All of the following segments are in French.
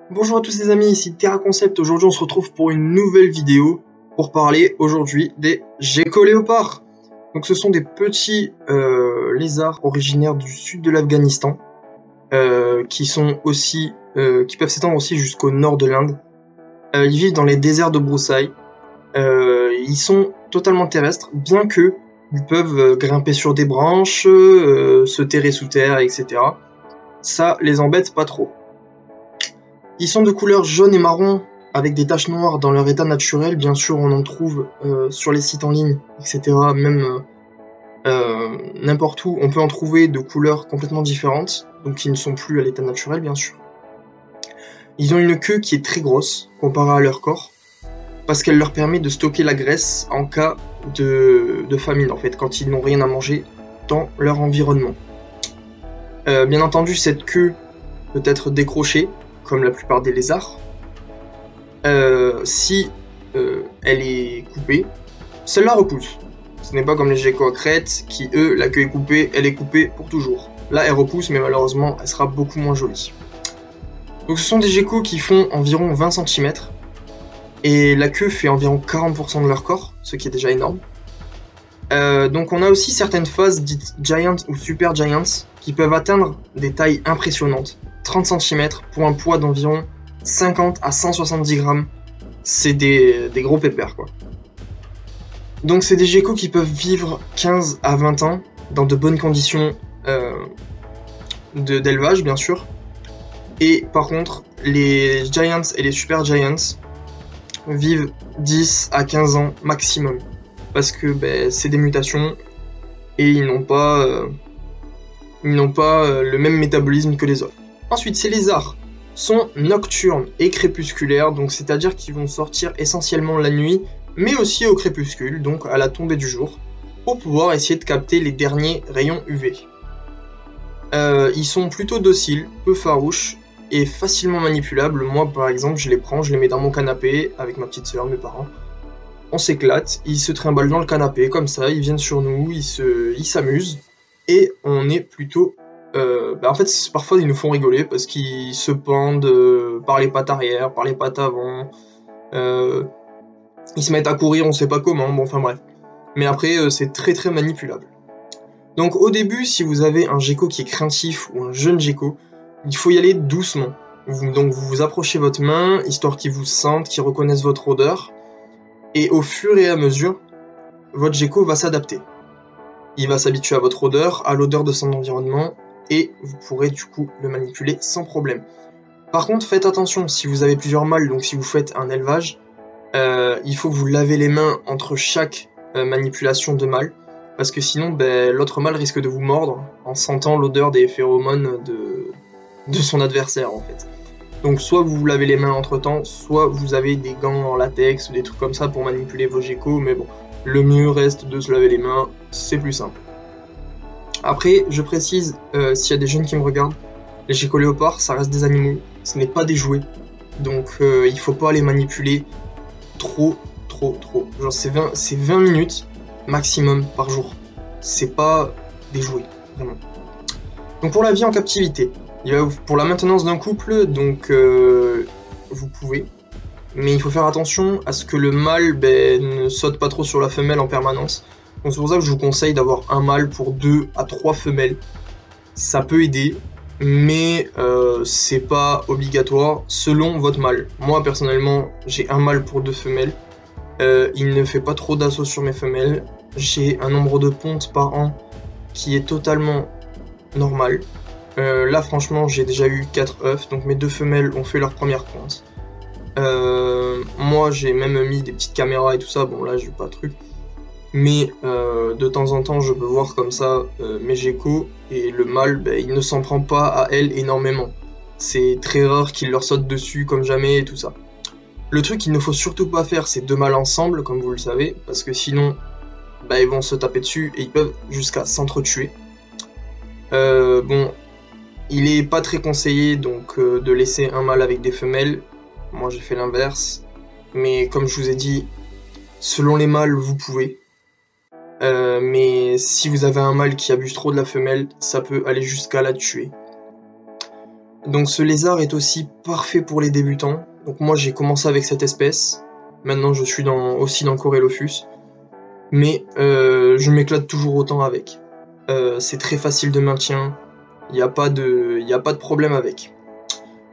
Bonjour à tous les amis, ici Terra Concept. Aujourd'hui on se retrouve pour une nouvelle vidéo pour parler aujourd'hui des geckos léopards. Donc ce sont des petits lézards originaires du sud de l'Afghanistan qui peuvent s'étendre aussi jusqu'au nord de l'Inde. Ils vivent dans les déserts de broussailles. Ils sont totalement terrestres, bien que ils peuvent grimper sur des branches, se terrer sous terre, etc. Ça les embête pas trop. Ils sont de couleur jaune et marron avec des taches noires dans leur état naturel. Bien sûr, on en trouve sur les sites en ligne, etc. Même n'importe où, on peut en trouver de couleurs complètement différentes, donc qui ne sont plus à l'état naturel, bien sûr. Ils ont une queue qui est très grosse comparée à leur corps, parce qu'elle leur permet de stocker la graisse en cas de famine, en fait, quand ils n'ont rien à manger dans leur environnement. Bien entendu, cette queue peut être décrochée, comme la plupart des lézards. Si elle est coupée, celle-là repousse. Ce n'est pas comme les geckos à crête qui, eux, la queue est coupée, elle est coupée pour toujours. Là, elle repousse, mais malheureusement, elle sera beaucoup moins jolie. Donc ce sont des geckos qui font environ 20 cm, et la queue fait environ 40% de leur corps, ce qui est déjà énorme. Donc on a aussi certaines phases dites Giant ou Super Giants qui peuvent atteindre des tailles impressionnantes, 30 cm pour un poids d'environ 50 à 170 grammes. C'est des gros pépères quoi. Donc c'est des geckos qui peuvent vivre 15 à 20 ans dans de bonnes conditions d'élevage bien sûr. Et par contre les Giants et les Super Giants vivent 10 à 15 ans maximum. Parce que c'est des mutations et ils n'ont pas le même métabolisme que les autres. Ensuite, ces lézards sont nocturnes et crépusculaires, donc c'est-à-dire qu'ils vont sortir essentiellement la nuit, mais aussi au crépuscule, donc à la tombée du jour, pour pouvoir essayer de capter les derniers rayons UV. Ils sont plutôt dociles, peu farouches et facilement manipulables. Moi, par exemple, je les prends, je les mets dans mon canapé avec ma petite sœur, mes parents. On s'éclate, ils se trimballent dans le canapé comme ça, ils viennent sur nous, ils s'amusent et on est plutôt... en fait, parfois ils nous font rigoler parce qu'ils se pendent par les pattes arrière, par les pattes avant, ils se mettent à courir, on sait pas comment, bon enfin bref. Mais après, c'est très très manipulable. Donc au début, si vous avez un gecko qui est craintif ou un jeune gecko, il faut y aller doucement. Donc vous vous approchez votre main, histoire qu'ils vous sentent, qu'ils reconnaissent votre odeur. Et au fur et à mesure, votre gecko va s'adapter. Il va s'habituer à votre odeur, à l'odeur de son environnement, et vous pourrez du coup le manipuler sans problème. Par contre, faites attention, si vous avez plusieurs mâles, donc si vous faites un élevage, il faut que vous lavez les mains entre chaque manipulation de mâle, parce que sinon l'autre mâle risque de vous mordre en sentant l'odeur des phéromones de son adversaire en fait. Donc soit vous vous lavez les mains entre temps, soit vous avez des gants en latex ou des trucs comme ça pour manipuler vos geckos, mais bon, le mieux reste de se laver les mains, c'est plus simple. Après, je précise, s'il y a des jeunes qui me regardent, les geckos léopards, ça reste des animaux, ce n'est pas des jouets, donc il faut pas les manipuler trop. Genre c'est 20 minutes maximum par jour, c'est pas des jouets, vraiment. Donc pour la vie en captivité, pour la maintenance d'un couple, donc vous pouvez, mais il faut faire attention à ce que le mâle ne saute pas trop sur la femelle en permanence. Donc c'est pour ça que je vous conseille d'avoir un mâle pour 2 à 3 femelles. Ça peut aider, mais c'est pas obligatoire selon votre mâle. Moi personnellement, j'ai un mâle pour 2 femelles. Il ne fait pas trop d'assaut sur mes femelles. J'ai un nombre de pontes par an qui est totalement normal. Là franchement j'ai déjà eu 4 œufs, donc mes 2 femelles ont fait leur première ponte. Moi j'ai même mis des petites caméras et tout ça, bon là j'ai pas de truc. Mais de temps en temps je peux voir comme ça mes geckos, et le mâle il ne s'en prend pas à elle énormément. C'est très rare qu'il leur saute dessus comme jamais et tout ça. Le truc qu'il ne faut surtout pas faire, c'est 2 mâles ensemble comme vous le savez, parce que sinon ils vont se taper dessus et ils peuvent jusqu'à s'entretuer. Bon, il est pas très conseillé donc de laisser un mâle avec des femelles. Moi j'ai fait l'inverse, mais comme je vous ai dit, selon les mâles vous pouvez. Mais si vous avez un mâle qui abuse trop de la femelle, ça peut aller jusqu'à la tuer. Donc ce lézard est aussi parfait pour les débutants. Donc moi j'ai commencé avec cette espèce. Maintenant je suis aussi dans Corelophus. Mais je m'éclate toujours autant avec. C'est très facile de maintien. Il n'y a pas de problème avec.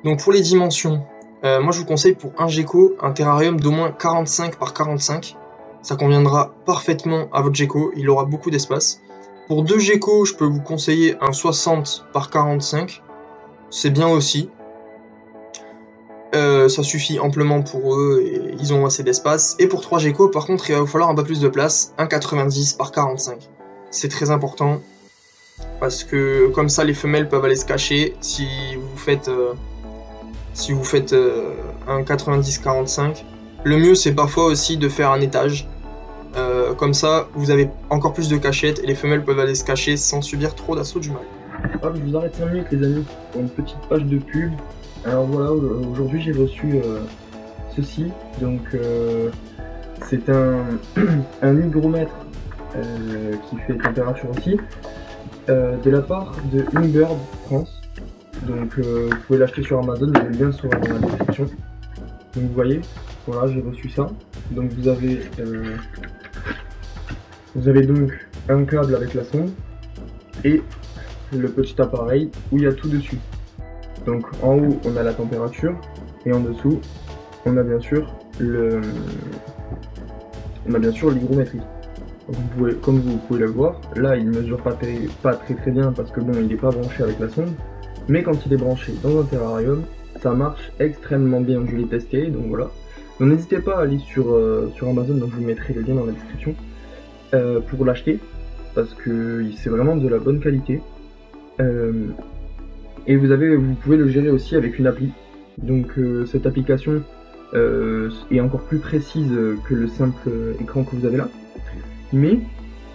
Donc pour les dimensions, moi je vous conseille pour un gecko un terrarium d'au moins 45 par 45. Ça conviendra parfaitement à votre gecko, il aura beaucoup d'espace. Pour deux geckos, je peux vous conseiller un 60 par 45. C'est bien aussi. Ça suffit amplement pour eux et ils ont assez d'espace. Et pour 3 geckos, par contre, il va vous falloir un peu plus de place, un 90 par 45. C'est très important parce que comme ça, les femelles peuvent aller se cacher. Si vous faites un 90-45, le mieux c'est parfois aussi de faire un étage. Comme ça, vous avez encore plus de cachettes et les femelles peuvent aller se cacher sans subir trop d'assaut du mâle. Hop, je vous arrête 5 minutes les amis, pour une petite page de pub. Alors voilà, aujourd'hui j'ai reçu ceci, donc c'est un hygromètre qui fait température aussi, de la part de Inbird France. Donc vous pouvez l'acheter sur Amazon, le lien sera dans la description. Donc vous voyez, voilà, j'ai reçu ça. Donc vous avez donc un câble avec la sonde et le petit appareil où il y a tout dessus. Donc en haut on a la température et en dessous on a bien sûr l'hygrométrie. Comme vous pouvez le voir, là il ne mesure pas très bien parce que bon, il n'est pas branché avec la sonde, mais quand il est branché dans un terrarium, ça marche extrêmement bien. Je l'ai testé, donc voilà. Donc n'hésitez pas à aller sur Amazon, donc je vous mettrai le lien dans la description pour l'acheter parce que c'est vraiment de la bonne qualité. Et vous pouvez le gérer aussi avec une appli. Donc cette application est encore plus précise que le simple écran que vous avez là. Mais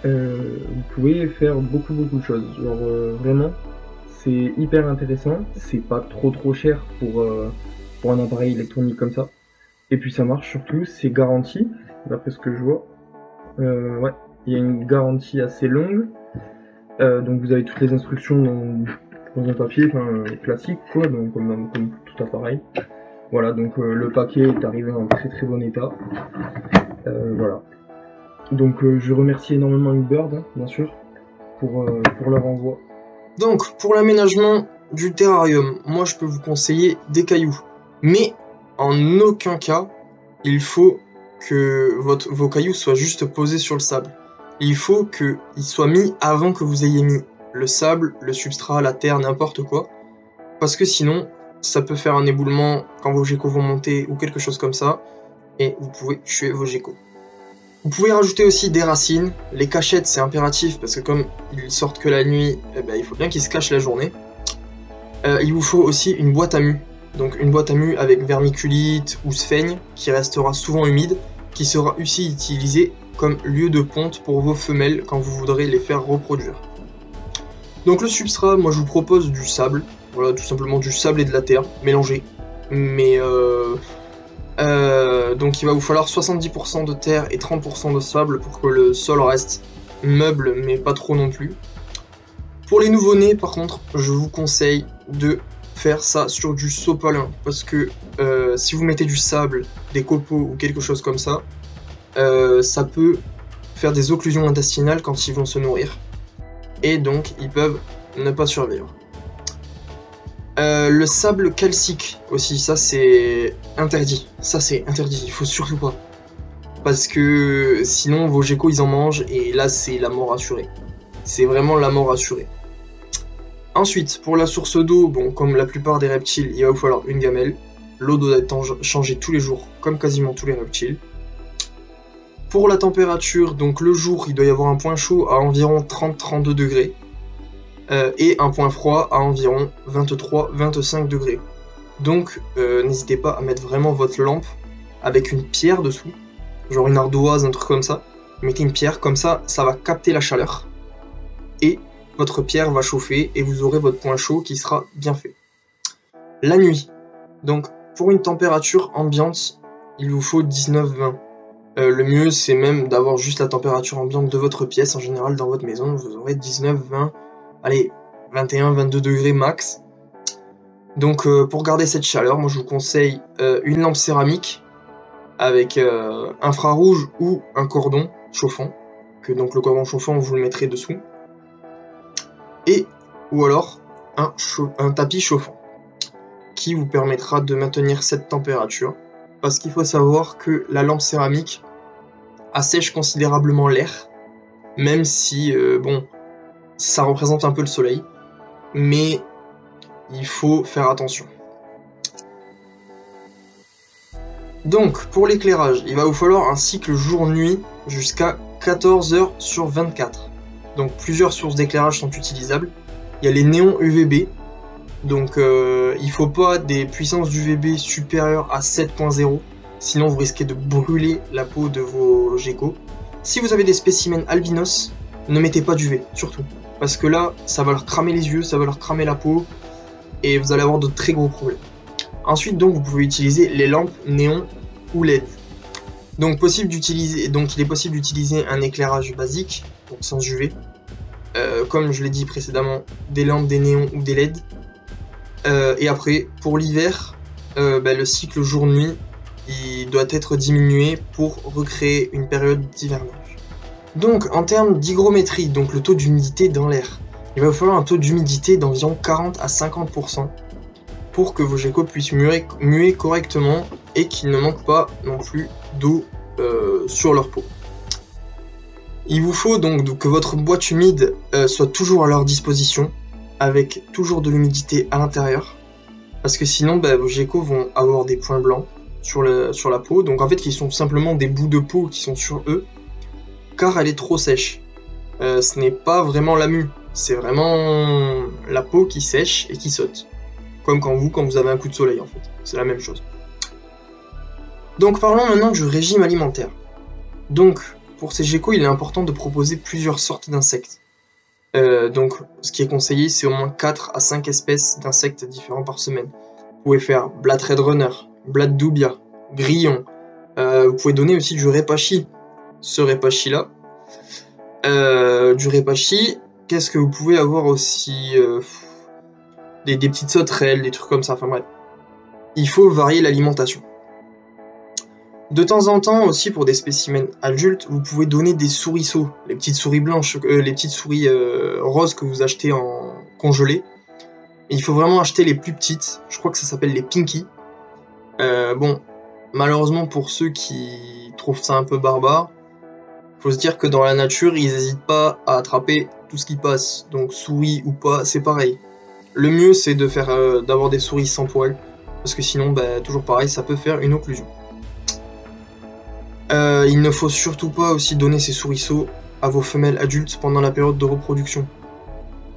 vous pouvez faire beaucoup de choses. Genre vraiment, c'est hyper intéressant. C'est pas trop cher pour un appareil électronique comme ça. Et puis ça marche surtout, c'est garanti, d'après ce que je vois. Ouais, il y a une garantie assez longue. Donc vous avez toutes les instructions dans un papier classique quoi, donc comme tout appareil. Voilà, donc le paquet est arrivé en très bon état. Voilà. Donc je remercie énormément Inbird, hein, bien sûr, pour leur envoi. Donc pour l'aménagement du terrarium, moi je peux vous conseiller des cailloux. Mais en aucun cas, il faut que vos cailloux soient juste posés sur le sable. Il faut qu'ils soient mis avant que vous ayez mis le sable, le substrat, la terre, n'importe quoi. Parce que sinon, ça peut faire un éboulement quand vos geckos vont monter ou quelque chose comme ça. Et vous pouvez tuer vos geckos. Vous pouvez rajouter aussi des racines. Les cachettes, c'est impératif parce que comme ils sortent que la nuit, eh ben, il faut bien qu'ils se cachent la journée. Il vous faut aussi une boîte à mue. Donc une boîte à mue avec vermiculite ou sphaigne qui restera souvent humide, qui sera aussi utilisée comme lieu de ponte pour vos femelles quand vous voudrez les faire reproduire. Donc le substrat, moi je vous propose du sable, voilà, tout simplement du sable et de la terre mélangés. Mais donc il va vous falloir 70% de terre et 30% de sable pour que le sol reste meuble mais pas trop non plus. Pour les nouveau-nés par contre, je vous conseille de faire ça sur du sopalin parce que si vous mettez du sable, des copeaux ou quelque chose comme ça, ça peut faire des occlusions intestinales quand ils vont se nourrir et donc ils peuvent ne pas survivre. Le sable calcique aussi, ça c'est interdit. Ça c'est interdit, il faut surtout pas. Parce que sinon vos geckos ils en mangent et là c'est la mort assurée. C'est vraiment la mort assurée. Ensuite, pour la source d'eau, bon comme la plupart des reptiles, il va vous falloir une gamelle. L'eau doit être changée tous les jours, comme quasiment tous les reptiles. Pour la température, donc le jour il doit y avoir un point chaud à environ 30-32 degrés. Et un point froid à environ 23-25 degrés. Donc n'hésitez pas à mettre vraiment votre lampe avec une pierre dessous, genre une ardoise, un truc comme ça. Mettez une pierre, comme ça, ça va capter la chaleur. Et votre pierre va chauffer et vous aurez votre point chaud qui sera bien fait. La nuit, donc pour une température ambiante, il vous faut 19-20. Le mieux c'est même d'avoir juste la température ambiante de votre pièce. En général dans votre maison vous aurez 19-20. Allez, 21-22 degrés max. Donc pour garder cette chaleur, moi je vous conseille une lampe céramique avec infrarouge ou un cordon chauffant, donc le cordon chauffant vous le mettrez dessous, et ou alors un tapis chauffant qui vous permettra de maintenir cette température, parce qu'il faut savoir que la lampe céramique assèche considérablement l'air, même si bon, ça représente un peu le soleil, mais il faut faire attention. Donc pour l'éclairage, il va vous falloir un cycle jour-nuit jusqu'à 14 heures sur 24. Donc plusieurs sources d'éclairage sont utilisables. Il y a les néons UVB, donc il ne faut pas des puissances d'UVB supérieures à 7.0, sinon vous risquez de brûler la peau de vos geckos. Si vous avez des spécimens albinos, ne mettez pas d'UV, surtout, parce que là, ça va leur cramer les yeux, ça va leur cramer la peau, et vous allez avoir de très gros problèmes. Ensuite, donc, vous pouvez utiliser les lampes néon ou LED. Donc, il est possible d'utiliser un éclairage basique, donc sans UV, comme je l'ai dit précédemment, des lampes, des néons ou des LED. Et après, pour l'hiver, le cycle jour-nuit, il doit être diminué pour recréer une période d'hivernage. Donc, en termes d'hygrométrie, donc le taux d'humidité dans l'air, il va vous falloir un taux d'humidité d'environ 40 à 50% pour que vos geckos puissent muer correctement et qu'il ne manque pas non plus d'eau sur leur peau. Il vous faut donc que votre boîte humide soit toujours à leur disposition, avec toujours de l'humidité à l'intérieur, parce que sinon vos geckos vont avoir des points blancs sur la peau, donc en fait qui sont simplement des bouts de peau qui sont sur eux, car elle est trop sèche. Ce n'est pas vraiment la mue, c'est vraiment la peau qui sèche et qui saute. Comme quand vous avez un coup de soleil en fait, c'est la même chose. Donc parlons maintenant du régime alimentaire. Donc pour ces geckos, il est important de proposer plusieurs sortes d'insectes. Donc ce qui est conseillé, c'est au moins 4 à 5 espèces d'insectes différents par semaine. Vous pouvez faire Blatt Red Runner, Blatt Dubia, Grillon. Vous pouvez donner aussi du Repachie. Ce Repachie là. Du Repachie, qu'est-ce que vous pouvez avoir aussi des petites sauterelles, des trucs comme ça, enfin bref. Il faut varier l'alimentation. De temps en temps aussi, pour des spécimens adultes, vous pouvez donner des souriceaux, les petites souris blanches, les petites souris roses que vous achetez en congelé. Et il faut vraiment acheter les plus petites, je crois que ça s'appelle les Pinky. Bon, malheureusement pour ceux qui trouvent ça un peu barbare, faut se dire que dans la nature, ils n'hésitent pas à attraper tout ce qui passe, donc souris ou pas, c'est pareil. Le mieux c'est d'avoir des souris sans poils, parce que sinon, toujours pareil, ça peut faire une occlusion. Il ne faut surtout pas aussi donner ces souriceaux à vos femelles adultes pendant la période de reproduction.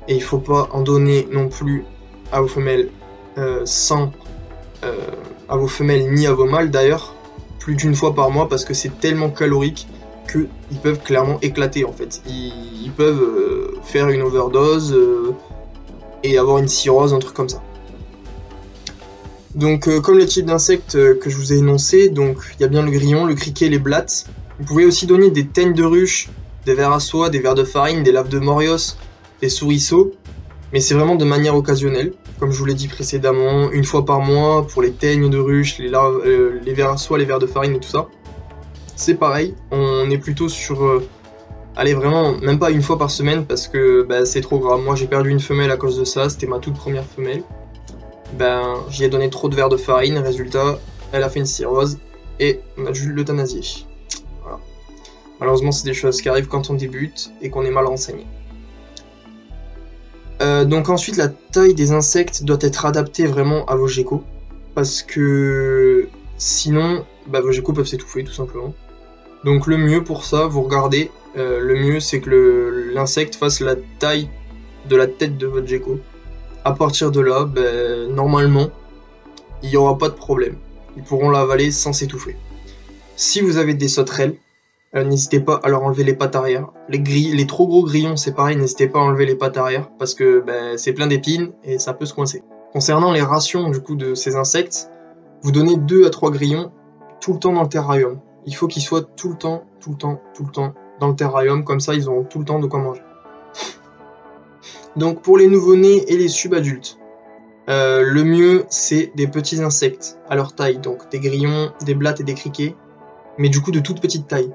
Et il ne faut pas en donner non plus à vos femelles à vos femelles ni à vos mâles d'ailleurs, plus d'une fois par mois, parce que c'est tellement calorique qu'ils peuvent clairement éclater en fait. Ils peuvent faire une overdose et avoir une cirrhose, un truc comme ça. Donc comme les types d'insectes que je vous ai énoncés, donc il y a bien le grillon, le criquet, les blattes. Vous pouvez aussi donner des teignes de ruche, des vers à soie, des vers de farine, des laves de morios, des souriceaux, mais c'est vraiment de manière occasionnelle, comme je vous l'ai dit précédemment, une fois par mois pour les teignes de ruche, les vers à soie, les vers de farine et tout ça. C'est pareil, on est plutôt sur... allez vraiment, même pas une fois par semaine parce que c'est trop grave. Moi j'ai perdu une femelle à cause de ça, c'était ma toute première femelle. J'y ai donné trop de verres de farine, résultat, elle a fait une cirrhose et on a dû l'euthanasier. Voilà. Malheureusement, c'est des choses qui arrivent quand on débute et qu'on est mal renseigné. Donc ensuite, la taille des insectes doit être adaptée vraiment à vos geckos, parce que sinon, vos geckos peuvent s'étouffer tout simplement. Donc le mieux pour ça, vous regardez, le mieux c'est que l'insecte fasse la taille de la tête de votre gecko. À partir de là, normalement, il n'y aura pas de problème. Ils pourront l'avaler sans s'étouffer. Si vous avez des sauterelles, n'hésitez pas à leur enlever les pattes arrière. Les trop gros grillons, c'est pareil, n'hésitez pas à enlever les pattes arrière parce que c'est plein d'épines et ça peut se coincer. Concernant les rations du coup de ces insectes, vous donnez 2 à 3 grillons tout le temps dans le terrarium. Il faut qu'ils soient tout le temps dans le terrarium, comme ça ils auront tout le temps de quoi manger. Donc pour les nouveau-nés et les subadultes, Le mieux, c'est des petits insectes à leur taille, donc des grillons, des blattes et des criquets, mais du coup de toute petite taille.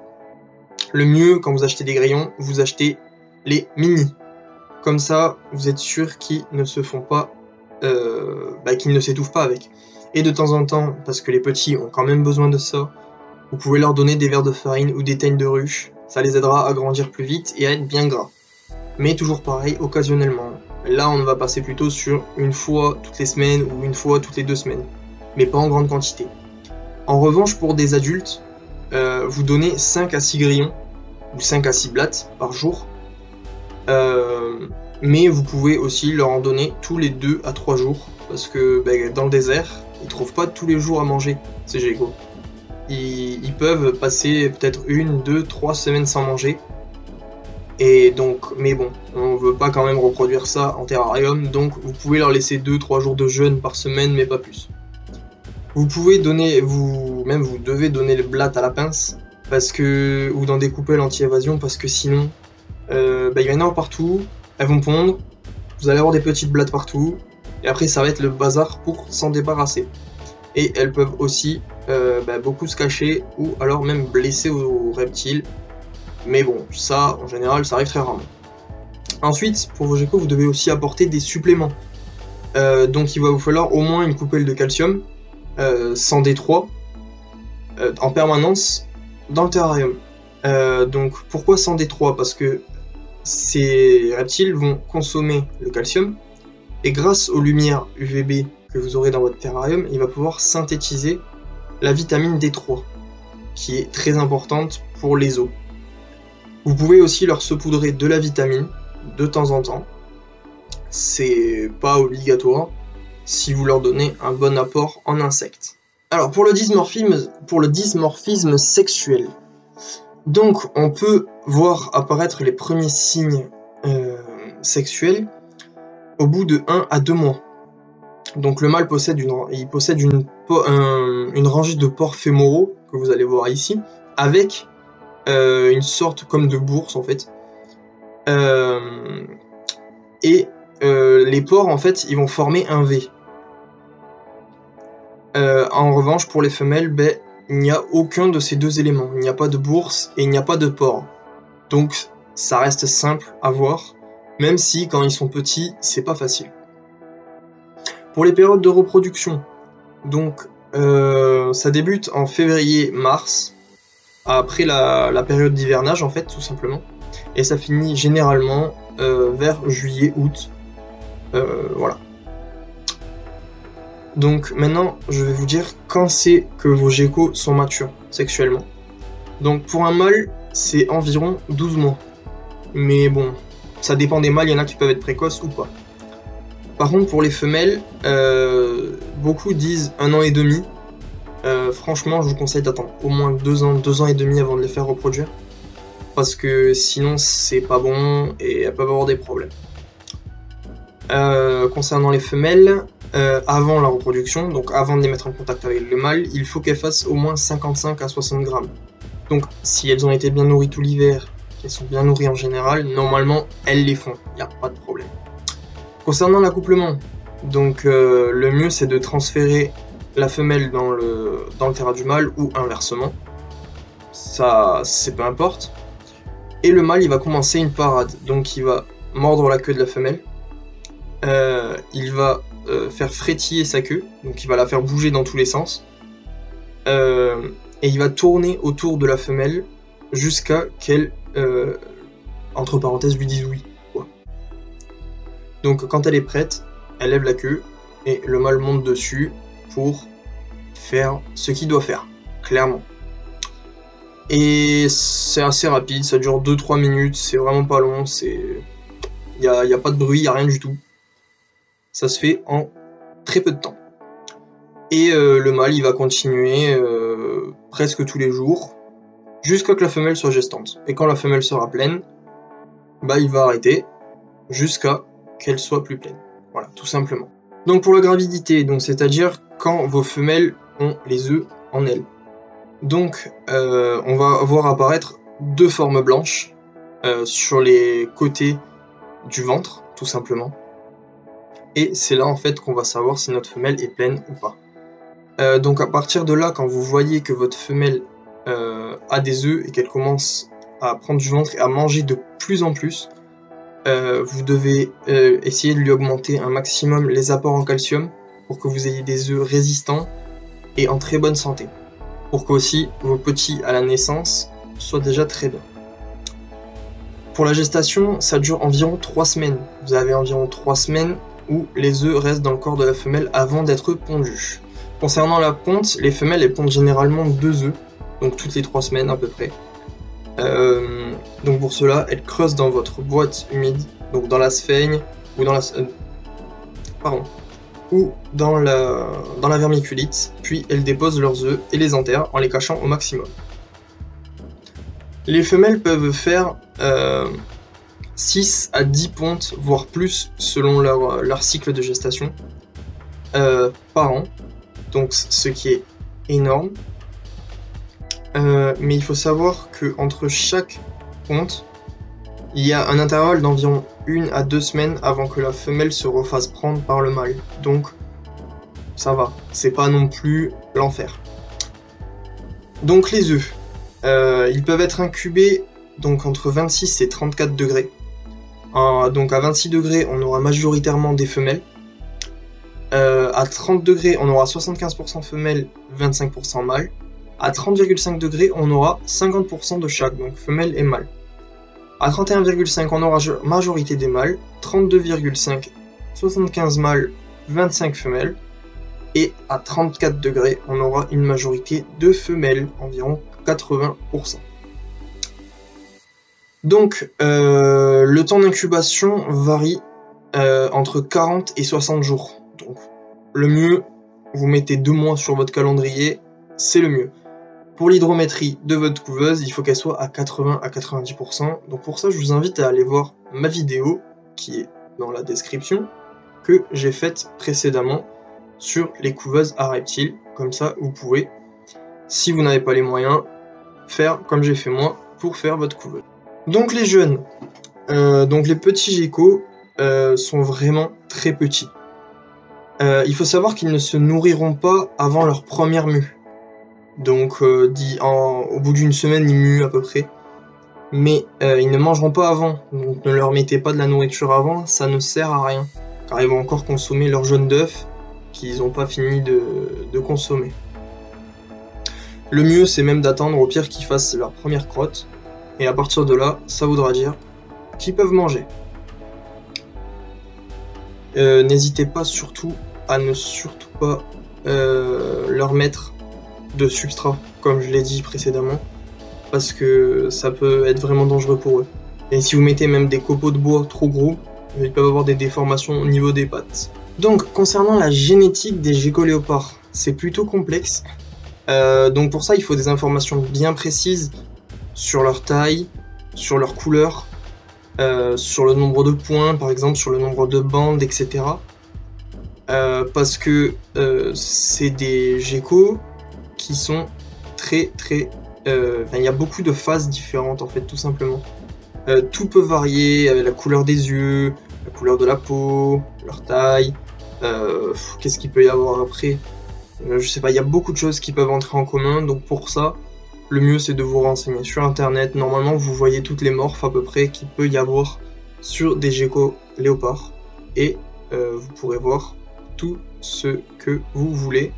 Le mieux, quand vous achetez des grillons, vous achetez les mini. Comme ça, vous êtes sûr qu'ils ne se font pas, qu'ils ne s'étouffent pas avec. Et de temps en temps, parce que les petits ont quand même besoin de ça, vous pouvez leur donner des verres de farine ou des teignes de ruche. Ça les aidera à grandir plus vite et à être bien gras. Mais toujours pareil, occasionnellement. Là, on va passer plutôt sur une fois toutes les semaines ou une fois toutes les 2 semaines. Mais pas en grande quantité. En revanche, pour des adultes, vous donnez 5 à 6 grillons ou 5 à 6 blattes par jour. Mais vous pouvez aussi leur en donner tous les 2 à 3 jours. Parce que dans le désert, ils trouvent pas tous les jours à manger, ces geckos. Ils peuvent passer peut-être 1, 2, 3 semaines sans manger. Et donc, mais bon, on veut pas quand même reproduire ça en terrarium, donc vous pouvez leur laisser 2-3 jours de jeûne par semaine, mais pas plus. Vous pouvez donner, vous devez donner le blatt à la pince, parce que, ou dans des coupelles anti-évasion, parce que sinon, il va y en avoir partout, elles vont pondre, vous allez avoir des petites blattes partout, et après ça va être le bazar pour s'en débarrasser. Et elles peuvent aussi beaucoup se cacher, ou alors même blesser aux reptiles. Mais bon, ça, en général, ça arrive très rarement. Ensuite, pour vos geckos, vous devez aussi apporter des suppléments. Donc il va vous falloir au moins une coupelle de calcium, sans D3, en permanence, dans le terrarium. Donc pourquoi sans D3? Parce que ces reptiles vont consommer le calcium, et grâce aux lumières UVB que vous aurez dans votre terrarium, il va pouvoir synthétiser la vitamine D3, qui est très importante pour les os. Vous pouvez aussi leur saupoudrer de la vitamine de temps en temps. C'est pas obligatoire si vous leur donnez un bon apport en insectes. Alors pour le dysmorphisme sexuel, donc on peut voir apparaître les premiers signes sexuels au bout de 1 à 2 mois. Donc le mâle possède une rangée de pores fémoraux que vous allez voir ici, avec une sorte comme de bourse en fait. Les pores en fait ils vont former un V. En revanche pour les femelles, il n'y a aucun de ces deux éléments. Il n'y a pas de bourse et il n'y a pas de pores. Donc ça reste simple à voir, même si quand ils sont petits c'est pas facile. Pour les périodes de reproduction, donc ça débute en février-mars, après la période d'hivernage en fait tout simplement, et ça finit généralement vers juillet-août, voilà. Donc maintenant je vais vous dire quand c'est que vos geckos sont matures sexuellement. Donc pour un mâle c'est environ 12 mois, mais bon ça dépend des mâles, il y en a qui peuvent être précoces ou pas. Par contre pour les femelles, beaucoup disent 1 an et demi. Franchement, je vous conseille d'attendre au moins 2 ans et demi avant de les faire reproduire. Parce que sinon, c'est pas bon et elles peuvent avoir des problèmes. Concernant les femelles, avant la reproduction, donc avant de les mettre en contact avec le mâle, il faut qu'elles fassent au moins 55 à 60 grammes. Donc, si elles ont été bien nourries tout l'hiver, qu'elles sont bien nourries en général, normalement, elles les font. Il n'y a pas de problème. Concernant l'accouplement, donc le mieux c'est de transférer la femelle dans le terrain du mâle ou inversement, ça c'est peu importe. Et le mâle il va commencer une parade, donc il va mordre la queue de la femelle, il va faire frétiller sa queue, donc il va la faire bouger dans tous les sens, et il va tourner autour de la femelle jusqu'à qu'elle, entre parenthèses, lui dise oui. Donc quand elle est prête, elle lève la queue et le mâle monte dessus pour faire ce qu'il doit faire, clairement. Et c'est assez rapide, ça dure 2-3 minutes, c'est vraiment pas long, il n'y a pas de bruit, il n'y a rien du tout. Ça se fait en très peu de temps. Et le mâle il va continuer presque tous les jours jusqu'à que la femelle soit gestante. Et quand la femelle sera pleine, il va arrêter jusqu'à qu'elle soit plus pleine. Voilà, tout simplement. Donc pour la gravidité, donc c'est-à-dire quand vos femelles ont les œufs en elles. Donc on va voir apparaître 2 formes blanches sur les côtés du ventre, tout simplement. et c'est là en fait qu'on va savoir si notre femelle est pleine ou pas. Donc à partir de là, quand vous voyez que votre femelle a des œufs et qu'elle commence à prendre du ventre et à manger de plus en plus, vous devez essayer de lui augmenter un maximum les apports en calcium pour que vous ayez des œufs résistants et en très bonne santé, pour que aussi vos petits à la naissance soient déjà très bien. Pour la gestation, ça dure environ 3 semaines. Vous avez environ 3 semaines où les œufs restent dans le corps de la femelle avant d'être pondus. Concernant la ponte, les femelles elles pondent généralement 2 œufs, donc toutes les 3 semaines à peu près. Donc pour cela, elles creusent dans votre boîte humide, donc dans la sphaigne ou dans la vermiculite, puis elles déposent leurs œufs et les enterrent en les cachant au maximum. Les femelles peuvent faire 6 à 10 pontes, voire plus selon leur cycle de gestation par an, donc ce qui est énorme. Mais il faut savoir que entre chaque ponte, il y a un intervalle d'environ 1 à 2 semaines avant que la femelle se refasse prendre par le mâle. Donc ça va, c'est pas non plus l'enfer. Donc les œufs, ils peuvent être incubés donc entre 26 et 34 degrés. Donc à 26 degrés, on aura majoritairement des femelles. À 30 degrés, on aura 75% femelles, 25% mâles. À 30,5 degrés, on aura 50% de chaque, donc femelle et mâle. À 31,5, on aura majorité des mâles. 32,5, 75 mâles, 25 femelles. Et à 34 degrés, on aura une majorité de femelles, environ 80%. Donc, le temps d'incubation varie entre 40 et 60 jours. Donc, le mieux, vous mettez 2 mois sur votre calendrier, c'est le mieux. Pour l'hydrométrie de votre couveuse, il faut qu'elle soit à 80 à 90%. Donc pour ça, je vous invite à aller voir ma vidéo, qui est dans la description, que j'ai faite précédemment sur les couveuses à reptiles. Comme ça, vous pouvez, si vous n'avez pas les moyens, faire comme j'ai fait moi pour faire votre couveuse. Donc les jeunes, donc les petits geckos sont vraiment très petits. Il faut savoir qu'ils ne se nourriront pas avant leur première mue. Donc au bout d'une semaine, ils muent à peu près. Mais ils ne mangeront pas avant. Donc ne leur mettez pas de la nourriture avant, ça ne sert à rien. Car ils vont encore consommer leur jaune d'œuf qu'ils n'ont pas fini de consommer. Le mieux, c'est même d'attendre au pire qu'ils fassent leur première crotte. Et à partir de là, ça voudra dire qu'ils peuvent manger. N'hésitez pas surtout à ne surtout pas leur mettre de substrat, comme je l'ai dit précédemment, parce que ça peut être vraiment dangereux pour eux. Et si vous mettez même des copeaux de bois trop gros, ils peuvent avoir des déformations au niveau des pattes. Donc concernant la génétique des geckos léopards, c'est plutôt complexe. Donc pour ça, il faut des informations bien précises sur leur taille, sur leur couleur, sur le nombre de points, par exemple, sur le nombre de bandes, etc. Parce que c'est des geckos qui sont très il y a beaucoup de phases différentes en fait, tout simplement. Tout peut varier, la couleur des yeux, la couleur de la peau, leur taille, qu'est-ce qu'il peut y avoir après, je sais pas, il y a beaucoup de choses qui peuvent entrer en commun. Donc pour ça, le mieux c'est de vous renseigner sur internet. Normalement vous voyez toutes les morphes à peu près qu'il peut y avoir sur des geckos léopards, et vous pourrez voir tout ce que vous voulez.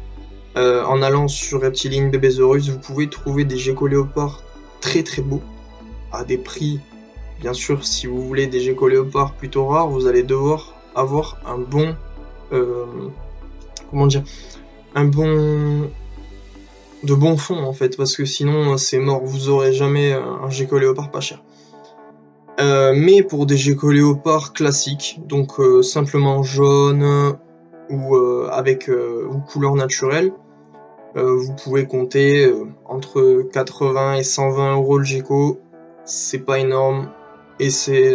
En allant sur Reptiline Babysaurus, vous pouvez trouver des geckos léopards très beaux, à des prix, bien sûr. Si vous voulez des geckos léopards plutôt rares, vous allez devoir avoir un bon, de bon fond en fait, parce que sinon c'est mort, vous aurez jamais un gecko léopard pas cher. Mais pour des geckos léopards classiques, donc simplement jaune ou avec couleur naturelle, vous pouvez compter entre 80 et 120 € le gecko. C'est pas énorme et c'est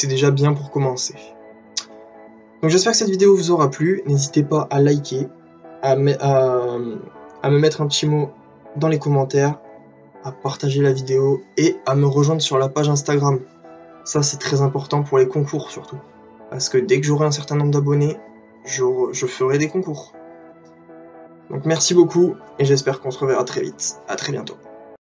déjà bien pour commencer. Donc j'espère que cette vidéo vous aura plu. N'hésitez pas à liker, à me mettre un petit mot dans les commentaires, à partager la vidéo et à me rejoindre sur la page Instagram. Ça c'est très important pour les concours surtout. parce que dès que j'aurai un certain nombre d'abonnés, je ferai des concours. Donc merci beaucoup, et j'espère qu'on se reverra très vite. À très bientôt.